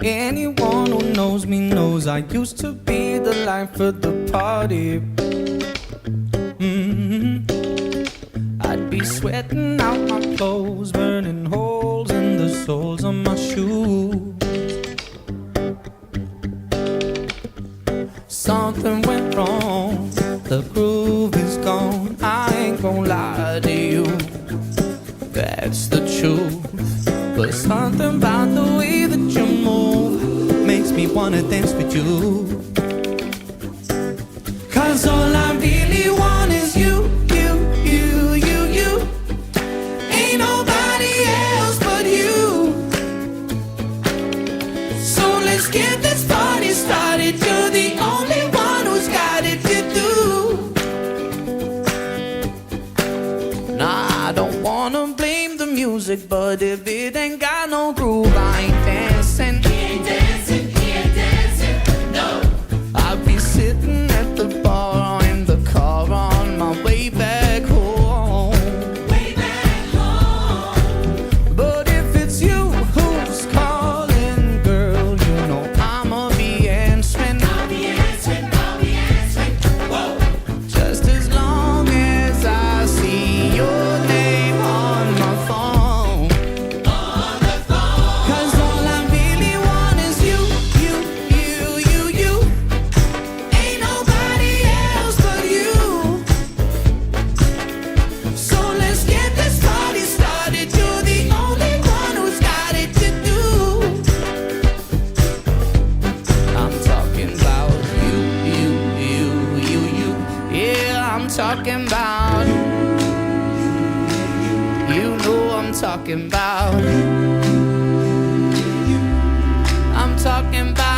Anyone who knows me knows I used to be the life of the party. I'd be sweating out my clothes, burning holes in the soles of my shoes. Something went wrong, the groove is gone. I ain't gon' lie to you, that's the truth. But something about the way that you move makes me wanna dance with you. Cause all I really want is you, you, you, you, you. Ain't nobody else but you. So let's get this party started. You're the only one who's got it to do. Nah, I don't wanna blame the music, but if it ain't got no groove, I ain't dancing. He ain't dancing, he ain't dancing, no. I'll be sitting at the bar or in the car on my way back home. Way back home. But if it's you who's calling, girl, you know I'ma be answering. I'll be answering, I'll be answering. Whoa. Just as long as I see your name on my phone. On the phone. Cause all I really want is you, you, you, you, you. Ain't nobody else but you. So let's get this party started. You're the only one who's got it to do. I'm talking about you, you, you, you, you. Yeah, I'm talking about you know I'm talking about. I'm talking about